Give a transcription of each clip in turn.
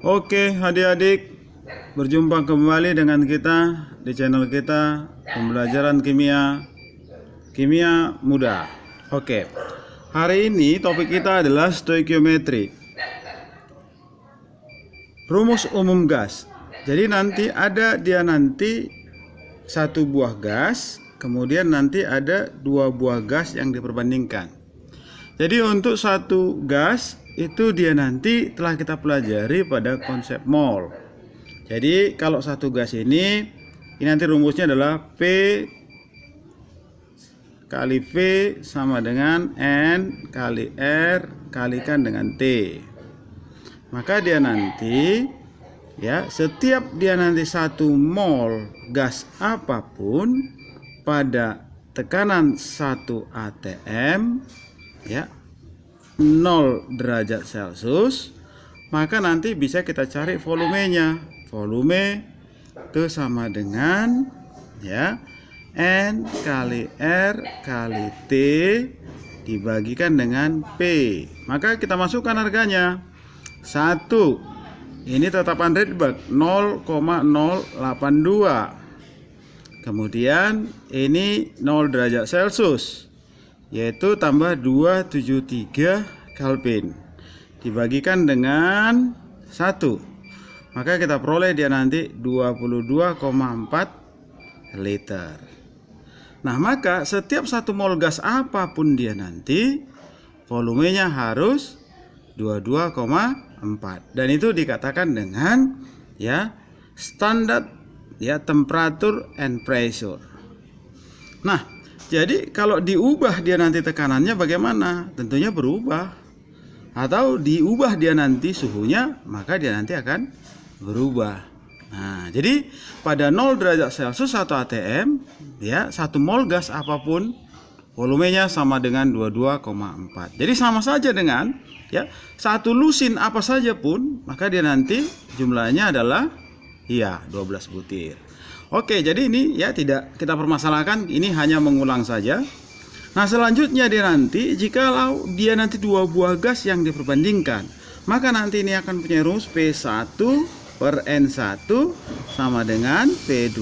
Oke adik-adik, berjumpa kembali dengan kita di channel kita Pembelajaran Kimia Mudah. Oke, hari ini topik kita adalah stoikiometri, rumus umum gas. Jadi nanti satu buah gas, kemudian nanti ada dua buah gas yang diperbandingkan. Jadi untuk satu gas itu dia nanti telah kita pelajari pada konsep mol. Jadi kalau satu gas ini nanti rumusnya adalah P kali V sama dengan N kali R kalikan dengan T. Maka dia nanti setiap dia nanti 1 mol gas apapun pada tekanan 1 atm 0 derajat Celcius, maka nanti bisa kita cari volumenya. Volume itu sama dengan N kali R kali T dibagikan dengan P. Maka kita masukkan harganya. 1, ini tetapan Rydberg 0,082. Kemudian ini 0 derajat Celcius, yaitu tambah 273 Kelvin dibagikan dengan 1, maka kita peroleh dia nanti 22,4 liter. Nah, maka setiap 1 mol gas apapun dia nanti volumenya harus 22,4, dan itu dikatakan dengan standar temperature and pressure. Nah, jadi kalau diubah dia nanti tekanannya bagaimana? Tentunya berubah. Atau diubah dia nanti suhunya, maka dia nanti akan berubah. Nah, jadi pada 0 derajat Celcius 1 atm, 1 mol gas apapun volumenya sama dengan 22,4. Jadi sama saja dengan 1 lusin apa saja pun, maka dia nanti jumlahnya adalah 12 butir. Oke, jadi ini tidak kita permasalahkan, ini hanya mengulang saja. Nah, selanjutnya jikalau dia nanti 2 buah gas yang diperbandingkan, maka nanti ini akan punya rumus P1 per N1 sama dengan P2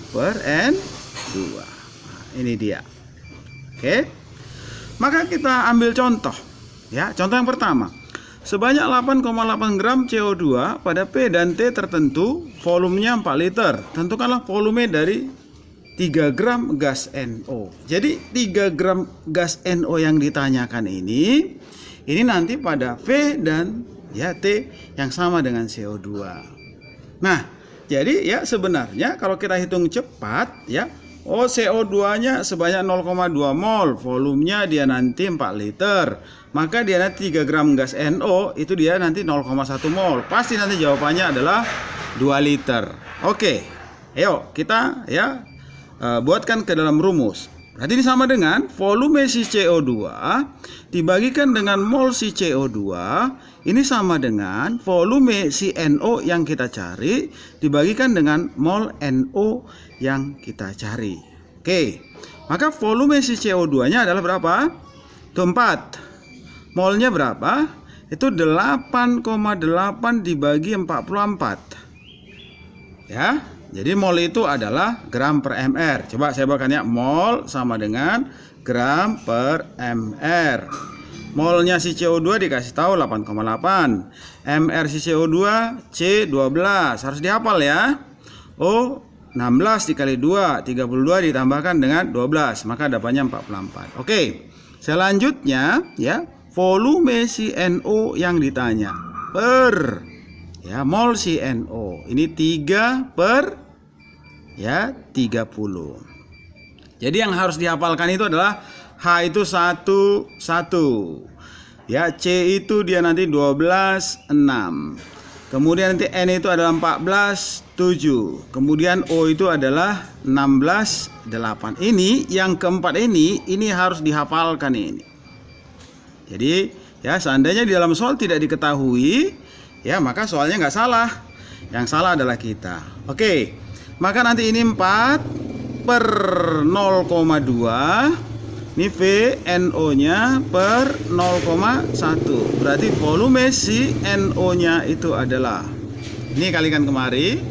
per N2. Nah, ini dia. Oke. Maka kita ambil contoh. Contoh yang pertama. Sebanyak 8,8 gram CO2 pada P dan T tertentu, volumenya 4 liter. Tentukanlah volume dari 3 gram gas NO. Jadi 3 gram gas NO yang ditanyakan ini nanti pada V dan T yang sama dengan CO2. Nah, jadi sebenarnya kalau kita hitung cepat CO2-nya sebanyak 0,2 mol, volumenya dia nanti 4 liter. Maka dia nanti 3 gram gas NO itu dia nanti 0,1 mol. Pasti nanti jawabannya adalah 2 liter. Oke. Ayo kita buatkan ke dalam rumus. Berarti ini sama dengan volume si CO2 dibagikan dengan mol si CO2. Ini sama dengan volume si NO yang kita cari dibagikan dengan mol NO yang kita cari. Oke. Maka volume si CO2-nya adalah berapa? Itu 4. Molnya berapa? Itu 8,8 dibagi 44. Jadi mol itu adalah gram per mr. Coba saya bawakan mol sama dengan gram per mr. Molnya si CO2 dikasih tahu 8,8. Mr si CO2 C 12. Harus dihafal ya. O 16 dikali 2, 32 ditambahkan dengan 12, maka dapatnya 44. Oke. Selanjutnya volume si NO yang ditanya per mol si NO. Ini 3 per 30. Jadi yang harus dihafalkan itu adalah H itu 1. C itu dia nanti 12,6. Kemudian nanti N itu adalah 14,7. Kemudian O itu adalah 16,8. Ini yang keempat ini harus dihafalkan ini. Jadi seandainya di dalam soal tidak diketahui, maka soalnya nggak salah. Yang salah adalah kita. Oke, maka nanti ini 4 per 0,2. Ini V NO nya per 0,1. Berarti volume si NO nya itu adalah Ini kalikan kemari,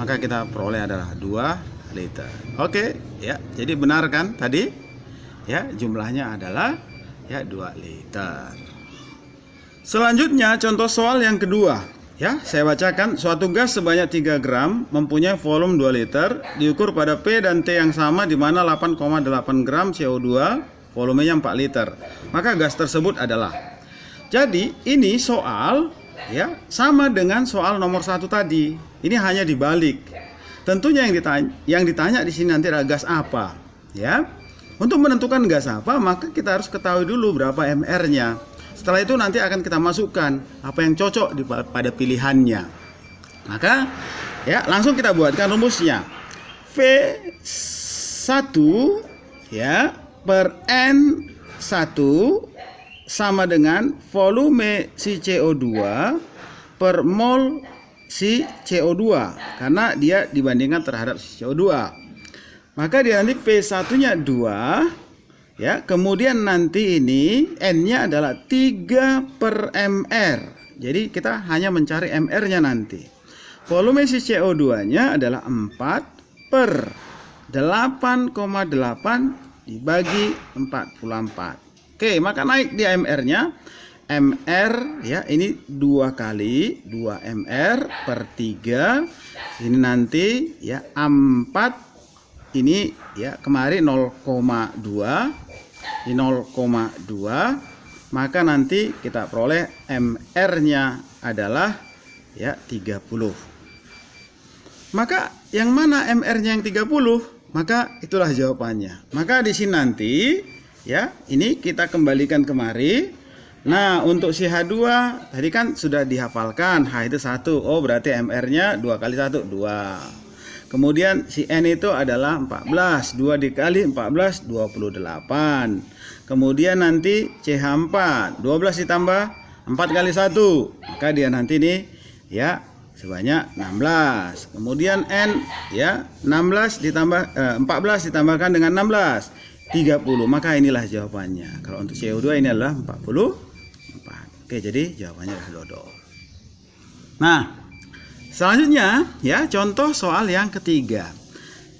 maka kita peroleh adalah 2 liter. Oke, ya. Jadi benar kan tadi? Ya, jumlahnya adalah ya 2 liter. Selanjutnya contoh soal yang kedua. Ya, saya bacakan. Suatu gas sebanyak 3 gram mempunyai volume 2 liter, diukur pada P dan T yang sama, di mana 8,8 gram CO2, volumenya 4 liter. Maka gas tersebut adalah. Jadi ini soal ya sama dengan soal nomor 1 tadi. Ini hanya dibalik. Tentunya yang ditanya di sini nanti adalah gas apa, ya. Untuk menentukan gas apa, maka kita harus ketahui dulu berapa mR-nya. Setelah itu nanti akan kita masukkan apa yang cocok pada pilihannya. Maka ya langsung kita buatkan rumusnya. V1 ya per N1 sama dengan volume si CO2 per mol si CO2, karena dia dibandingkan terhadap si CO2. Maka dia nanti P1-nya 2 ya, kemudian nanti ini N-nya adalah 3 per mR. Jadi kita hanya mencari mR-nya nanti. Volume si CO2-nya adalah 4 per 8,8 dibagi 44. Oke, maka naik dia MR-nya. MR ya, ini 2 kali 2 MR per 3. Ini nanti ya 4 ini ya kemarin 0,2. Ini 0,2. Maka nanti kita peroleh MR-nya adalah ya 30. Maka yang mana MR-nya yang 30? Maka itulah jawabannya. Maka di sini nanti ya, ini kita kembalikan kemari. Nah, untuk si H2 tadi kan sudah dihafalkan. H itu 1. Oh, berarti MR-nya 2 kali 1, 2. Kemudian si N itu adalah 14. 2 dikali 14, 28. Kemudian nanti CH4, 12 ditambah 4 kali 1. Maka dia nanti nih ya sebanyak 16. Kemudian N ya 16 ditambah 14 ditambahkan dengan 16, 30. Maka inilah jawabannya. Kalau untuk CO2 ini adalah 44. Oke, jadi jawabannya adalah dodol. Nah, selanjutnya ya contoh soal yang ketiga.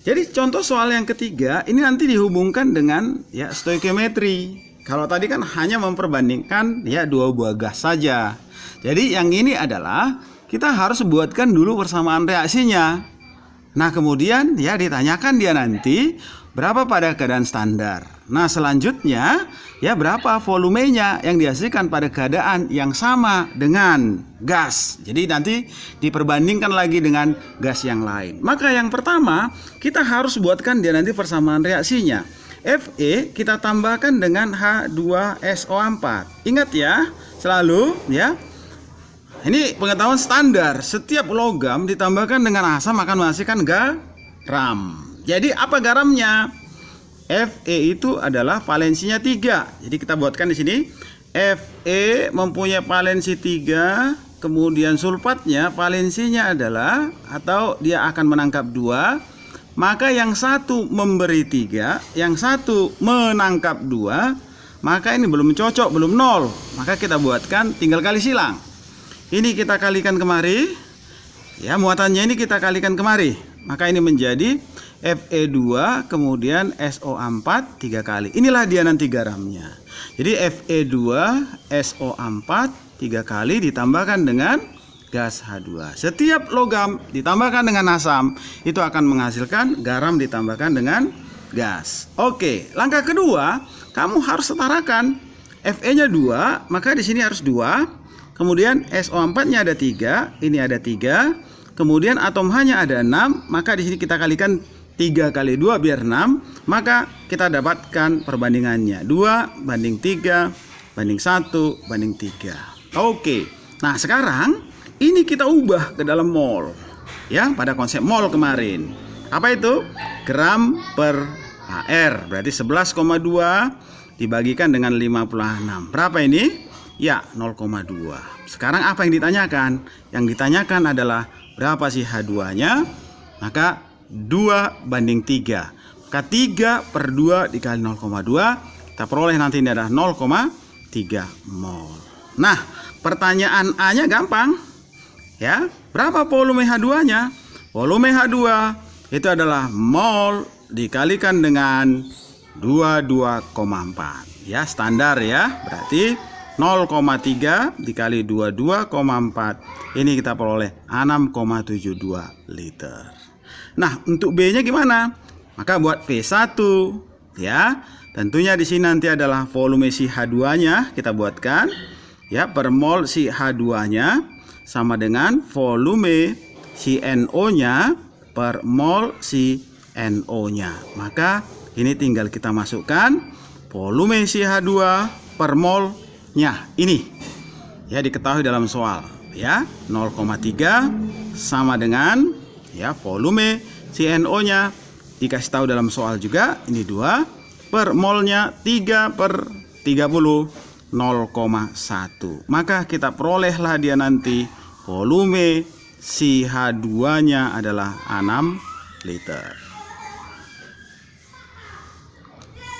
Jadi contoh soal yang ketiga ini nanti dihubungkan dengan ya stoikiometri. Kalau tadi kan hanya memperbandingkan ya 2 buah gas saja. Jadi yang ini adalah kita harus buatkan dulu persamaan reaksinya. Nah, kemudian ya ditanyakan dia nanti berapa pada keadaan standar. Nah, selanjutnya ya berapa volumenya yang dihasilkan pada keadaan yang sama dengan gas. Jadi nanti diperbandingkan lagi dengan gas yang lain. Maka yang pertama kita harus buatkan dia nanti persamaan reaksinya. Fe kita tambahkan dengan H2SO4. Ingat ya, selalu ya. Ini pengetahuan standar. Setiap logam ditambahkan dengan asam akan menghasilkan garam. Jadi apa garamnya? Fe itu adalah valensinya 3. Jadi kita buatkan di sini. Fe mempunyai valensi 3, kemudian sulfatnya valensinya adalah atau dia akan menangkap 2. Maka yang satu memberi 3, yang satu menangkap 2. Maka ini belum cocok, belum 0. Maka kita buatkan tinggal kali silang. Ini kita kalikan kemari. Ya, muatannya ini kita kalikan kemari. Maka ini menjadi Fe2 kemudian SO4 3 kali. Inilah dia nanti garamnya. Jadi Fe2 SO4 3 kali ditambahkan dengan gas H2. Setiap logam ditambahkan dengan asam itu akan menghasilkan garam ditambahkan dengan gas. Oke, langkah kedua, kamu harus setarakan. Fe-nya 2, maka di sini harus 2. Kemudian SO4-nya ada 3, ini ada 3. Kemudian atom H-nya ada 6, maka di sini kita kalikan 3 kali 2 biar 6. Maka kita dapatkan perbandingannya 2 banding 3 banding 1 banding 3. Oke. Nah, sekarang ini kita ubah ke dalam mol. Ya, pada konsep mol kemarin. Apa itu? Gram per HR. Berarti 11,2 dibagikan dengan 56. Berapa ini? Ya, 0,2. Sekarang apa yang ditanyakan? Yang ditanyakan adalah berapa sih H2-nya? Maka 2 banding 3. Maka 3 per 2 dikali 0,2. Kita peroleh nanti ini adalah 0,3 mol. Nah, pertanyaan A-nya gampang. Ya, berapa volume H2-nya? Volume H2 itu adalah mol dikalikan dengan 22,4. Ya, standar ya. Berarti 0,3 dikali 22,4. Ini kita peroleh 6,72 liter. Nah, untuk B-nya gimana? Maka buat V1 ya. Tentunya di sini nanti adalah volume si H2-nya kita buatkan ya, per mol si H2-nya sama dengan volume si NO-nya per mol si NO-nya. Maka ini tinggal kita masukkan volume si H2 per mol-nya ini. Ya, diketahui dalam soal ya, 0,3 sama dengan ya volume si NO-nya dikasih tahu dalam soal juga, ini 2 per molnya 3 per 30, 0,1. Maka kita perolehlah dia nanti volume si H2-nya adalah 6 liter.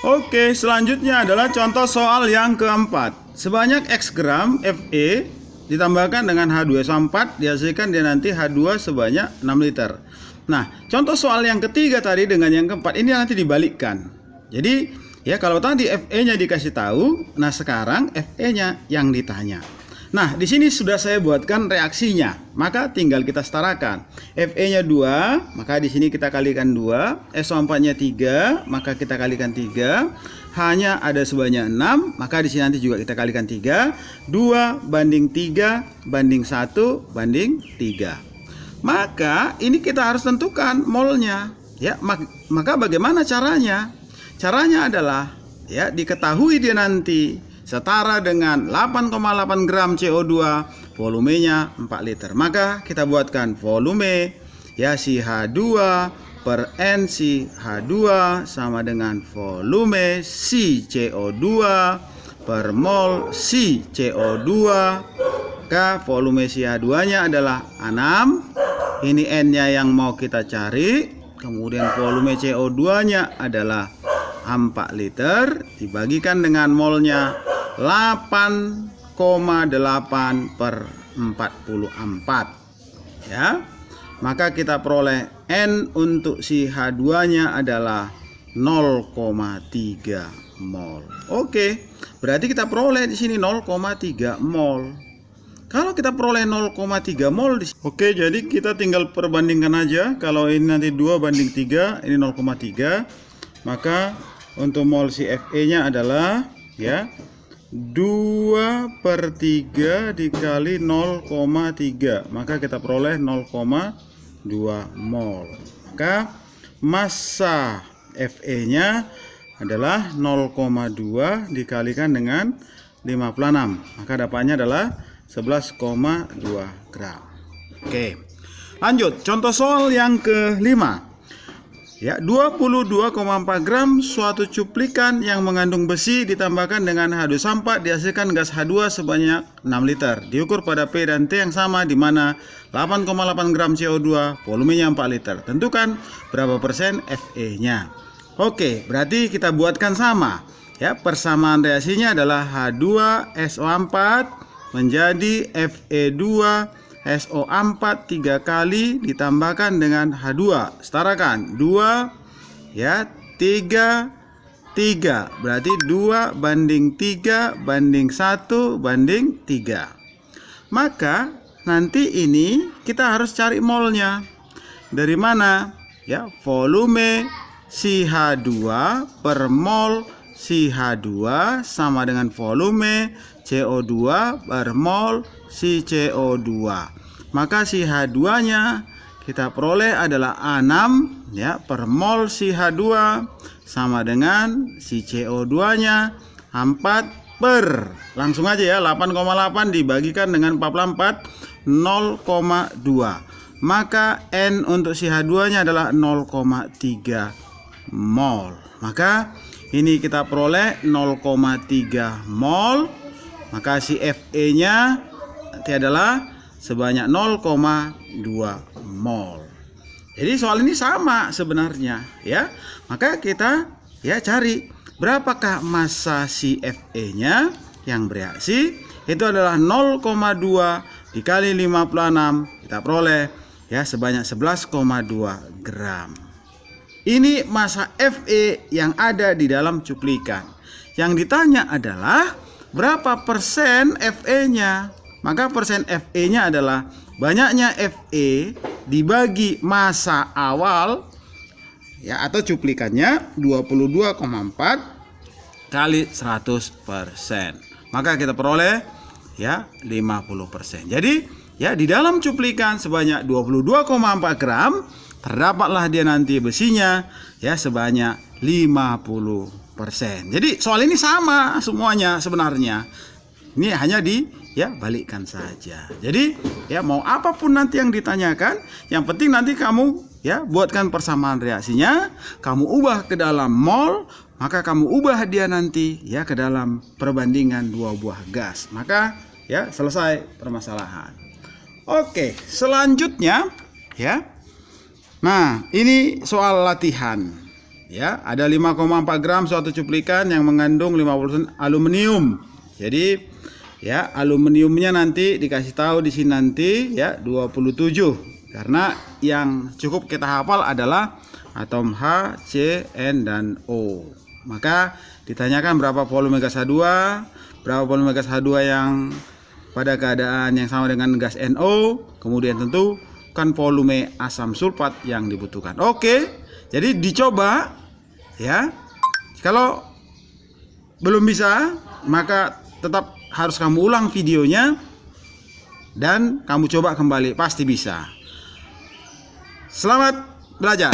Oke, selanjutnya adalah contoh soal yang keempat. Sebanyak X gram Fe ditambahkan dengan H2SO4 dihasilkan dia nanti H2 sebanyak 6 liter. Nah, contoh soal yang ketiga tadi dengan yang keempat ini nanti dibalikkan. Jadi ya, kalau tadi Fe-nya dikasih tahu, nah sekarang Fe-nya yang ditanya. Nah, di sini sudah saya buatkan reaksinya, maka tinggal kita setarakan. Fe-nya 2, maka di sini kita kalikan 2, SO4-nya 3, maka kita kalikan 3. H-nya ada sebanyak 6, maka di sini nanti juga kita kalikan 3. 2 banding 3 banding 1 banding 3. Maka ini kita harus tentukan molnya. Ya, maka bagaimana caranya? Caranya adalah ya, diketahui dia nanti setara dengan 8,8 gram CO2, volumenya 4 liter. Maka kita buatkan volume ya si H2 per N si H2 sama dengan volume si CO2 per mol si CO2. Maka volume si H2-nya adalah 6. Ini N-nya yang mau kita cari. Kemudian volume CO2-nya adalah 4 liter dibagikan dengan molnya 8,8 per 44 ya. Maka kita peroleh N untuk si H2-nya adalah 0,3 mol. Oke, berarti kita peroleh di sini 0,3 mol. Kalau kita peroleh 0,3 mol oke, jadi kita tinggal perbandingkan aja. Kalau ini nanti 2 banding 3, ini 0,3. Maka untuk mol si Fe-nya adalah ya 2 per 3 dikali 0,3. Maka kita peroleh 0,2 mol. Maka massa Fe-nya adalah 0,2 dikalikan dengan 56. Maka dapatnya adalah 11,2 gram. Oke, lanjut contoh soal yang kelima. Ya, 22,4 gram suatu cuplikan yang mengandung besi ditambahkan dengan H2SO4 dihasilkan gas H2 sebanyak 6 liter. Diukur pada P dan T yang sama di mana 8,8 gram CO2, volumenya 4 liter. Tentukan berapa persen Fe-nya. Oke, berarti kita buatkan sama. Ya, persamaan reaksinya adalah H2SO4 menjadi Fe2SO4 3 kali ditambahkan dengan H2. Setarakan 2 ya 3 3. Berarti 2 banding 3 banding 1 banding 3. Maka nanti ini kita harus cari molnya. Dari mana? Ya, volume si H2 per mol si H2 sama dengan volume CO2 per mol si CO2. Maka si H2-nya kita peroleh adalah 6 ya per mol si H2 sama dengan si CO2-nya 4 per, langsung aja ya, 8,8 dibagikan dengan 44, 0,2. Maka N untuk si H2-nya adalah 0,3 mol. Maka ini kita peroleh 0,3 mol. Maka si Fe-nya nanti adalah sebanyak 0,2 mol. Jadi soal ini sama sebenarnya ya. Maka kita ya cari berapakah massa si Fe-nya yang bereaksi. Itu adalah 0,2 dikali 56, kita peroleh ya sebanyak 11,2 gram. Ini massa Fe yang ada di dalam cuplikan. Yang ditanya adalah berapa persen Fe-nya. Maka persen Fe-nya adalah banyaknya Fe dibagi massa awal ya, atau cuplikannya 22,4 kali 100%. Maka kita peroleh ya 50%. Jadi ya di dalam cuplikan sebanyak 22,4 gram, terdapatlah dia nanti besinya ya sebanyak 50%. Jadi soal ini sama semuanya sebenarnya. Ini hanya balikkan saja. Jadi ya mau apapun nanti yang ditanyakan, yang penting nanti kamu ya buatkan persamaan reaksinya, kamu ubah ke dalam mol, maka kamu ubah dia nanti ya ke dalam perbandingan dua buah gas. Maka ya selesai permasalahan. Oke, selanjutnya ya. Nah, ini soal latihan. Ya, ada 5,4 gram suatu cuplikan yang mengandung 50% aluminium. Jadi, ya, aluminiumnya nanti dikasih tahu di sini nanti ya 27. Karena yang cukup kita hafal adalah atom H, C, N dan O. Maka ditanyakan berapa volume gas H2, berapa volume gas H2 yang pada keadaan yang sama dengan gas NO, kemudian tentu kan volume asam sulfat yang dibutuhkan. Oke, jadi dicoba ya. Kalau belum bisa, maka tetap harus kamu ulang videonya dan kamu coba kembali, pasti bisa. Selamat belajar.